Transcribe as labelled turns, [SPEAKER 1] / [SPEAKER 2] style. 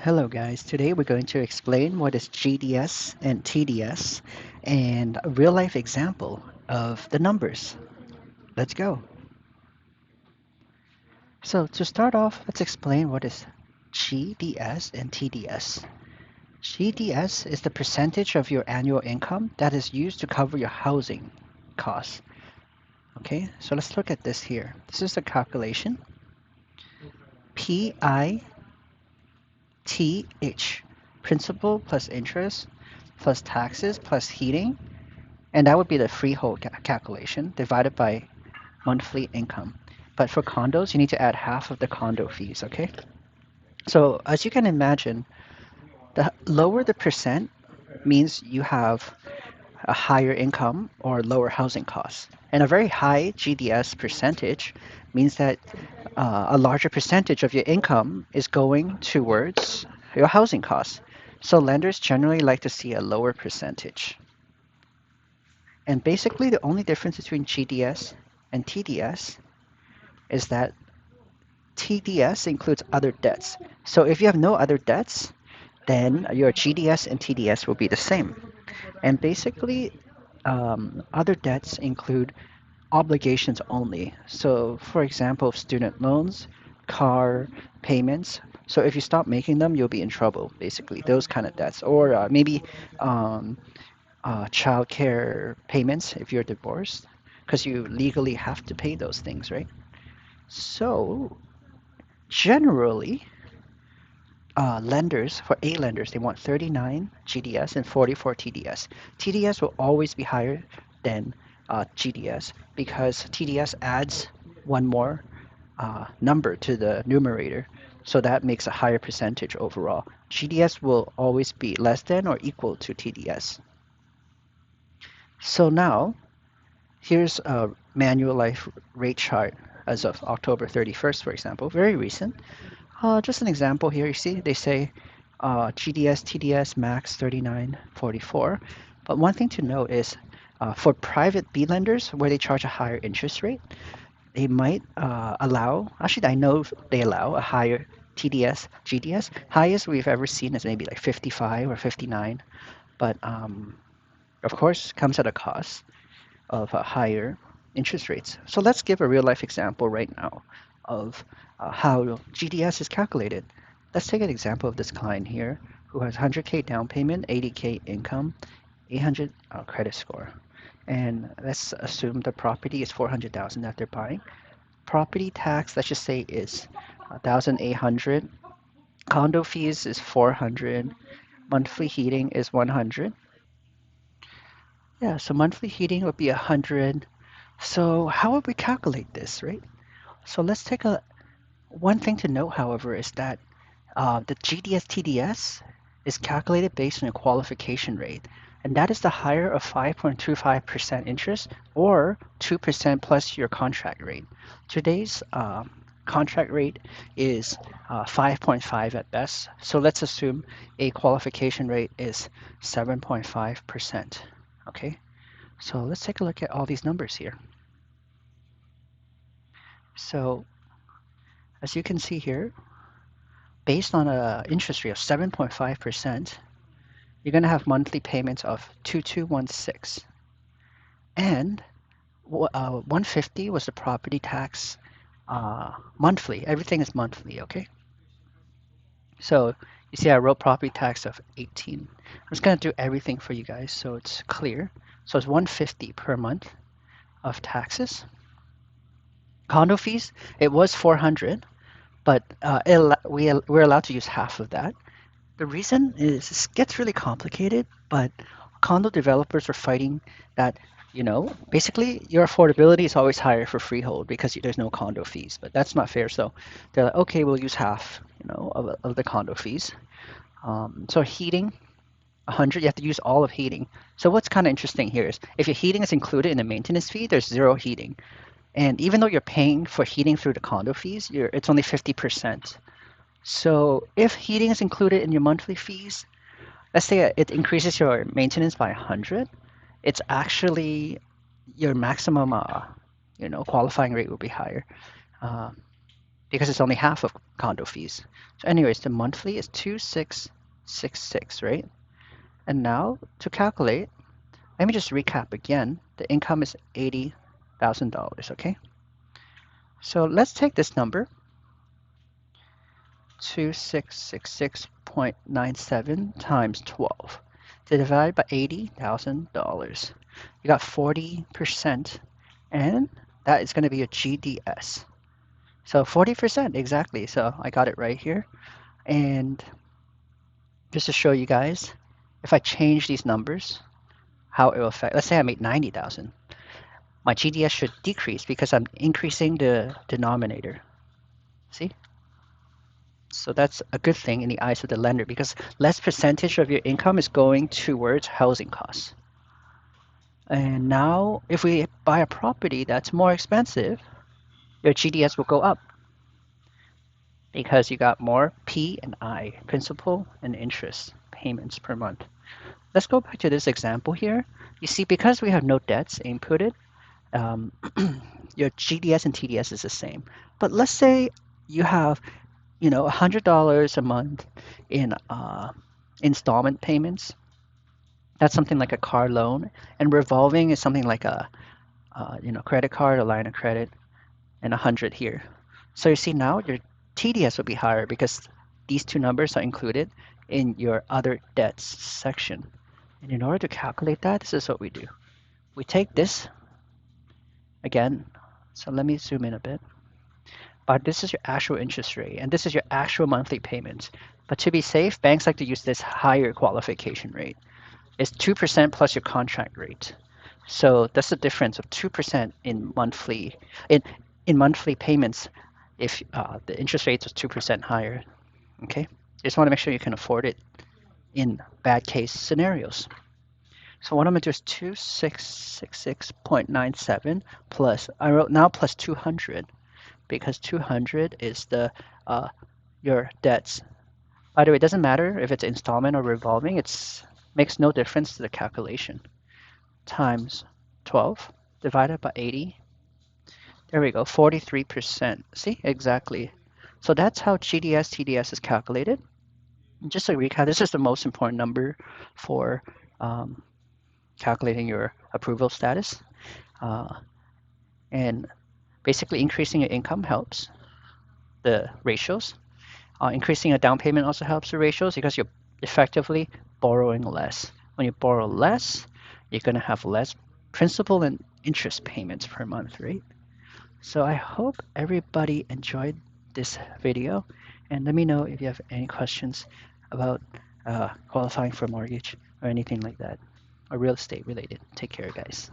[SPEAKER 1] Hello guys, today we're going to explain what is GDS and TDS and a real life example of the numbers. Let's go. So to start off, let's explain what is GDS and TDS. GDS is the percentage of your annual income that is used to cover your housing costs. Okay, so let's look at this here. This is the calculation. PITH, principal plus interest plus taxes plus heating. And that would be the freehold calculation divided by monthly income. But for condos, you need to add half of the condo fees, okay? So as you can imagine, the lower the percent means you have a higher income or lower housing costs. And a very high GDS percentage means that a larger percentage of your income is going towards your housing costs. So lenders generally like to see a lower percentage. And basically, the only difference between GDS and TDS is that TDS includes other debts. So if you have no other debts, then your GDS and TDS will be the same. And basically, other debts include obligations only. So, for example, student loans, car payments. So if you stop making them, you'll be in trouble, basically, those kind of debts. Or maybe um, child care payments if you're divorced, because you legally have to pay those things, right? So generally, lenders, for A lenders, they want 39 GDS and 44 TDS. TDS will always be higher than GDS because TDS adds one more number to the numerator, so that makes a higher percentage overall. GDS will always be less than or equal to TDS. So now, here's a manual life rate chart as of October 31st, for example, very recent. Just an example here, you see they say GDS, TDS max 39.44. But one thing to note is for private B lenders where they charge a higher interest rate, they might allow, actually I know they allow a higher TDS, GDS. Highest we've ever seen is maybe like 55 or 59, but of course comes at a cost of higher interest rates. So let's give a real life example right now of how GDS is calculated. Let's take an example of this client here who has 100K down payment, 80K income, 800 credit score. And let's assume the property is 400,000 that they're buying. Property tax, let's just say, is 1,800. Condo fees is 400. Monthly heating is 100. Yeah, so monthly heating would be 100. So how would we calculate this, right? So let's take a one thing to note, however, is that the GDS TDS is calculated based on a qualification rate, and that is the higher of 5.25% interest or 2% plus your contract rate. Today's contract rate is 5.5 at best, so let's assume a qualification rate is 7.5%. Okay, so let's take a look at all these numbers here. So as you can see here, based on an interest rate of 7.5%, you're going to have monthly payments of 2216. And 150 was the property tax monthly. Everything is monthly, okay? So you see I wrote property tax of 18. I'm just going to do everything for you guys so it's clear. So it's 150 per month of taxes. Condo fees, it was 400, but we're allowed to use half of that. The reason is it gets really complicated, but condo developers are fighting that, basically your affordability is always higher for freehold because there's no condo fees, but that's not fair. So they're like, okay, we'll use half, of the condo fees. So heating, 100, you have to use all of heating. So what's kind of interesting here is if your heating is included in the maintenance fee, there's zero heating. And even though you're paying for heating through the condo fees, it's only 50%. So if heating is included in your monthly fees, let's say it increases your maintenance by 100, it's actually your maximum, qualifying rate will be higher. Uh, because it's only half of condo fees. So anyways, the monthly is 2666, right? And now to calculate, let me just recap again. The income is $80,000, okay? So let's take this number, 2666.97 times 12 to divide by $80,000. You got 40%, and that is going to be a GDS. So 40%, exactly. So I got it right here. And just to show you guys, if I change these numbers, how it will affect, let's say I made 90,000. My GDS should decrease because I'm increasing the denominator. See? So that's a good thing in the eyes of the lender because less percentage of your income is going towards housing costs. And now if we buy a property that's more expensive, your GDS will go up because you got more P and I, principal and interest payments per month. Let's go back to this example here. You see, because we have no debts inputted, your GDS and TDS is the same. But let's say you have, $100 a month in installment payments. That's something like a car loan, and revolving is something like a credit card, a line of credit, and 100 here. So you see now your TDS will be higher because these two numbers are included in your other debts section. And in order to calculate that, this is what we do. We take this again. So let me zoom in a bit. But this is your actual interest rate, and this is your actual monthly payments. But to be safe, banks like to use this higher qualification rate. It's 2% plus your contract rate. So that's the difference of 2% in monthly payments if the interest rate was 2% higher. Okay, just want to make sure you can afford it in bad case scenarios. So what I'm gonna do is 2666.97 plus, I wrote now plus 200 because 200 is the your debts. By the way, it doesn't matter if it's installment or revolving, it makes no difference to the calculation. Times 12 divided by 80. There we go, 43%. See, exactly. So that's how GDS TDS is calculated. And just to recap, this is the most important number for calculating your approval status. And basically increasing your income helps the ratios. Increasing a down payment also helps the ratios because you're effectively borrowing less. When you borrow less, you're going to have less principal and interest payments per month, right? So I hope everybody enjoyed this video, and let me know if you have any questions about qualifying for a mortgage or anything like that, or real estate related. Take care, guys.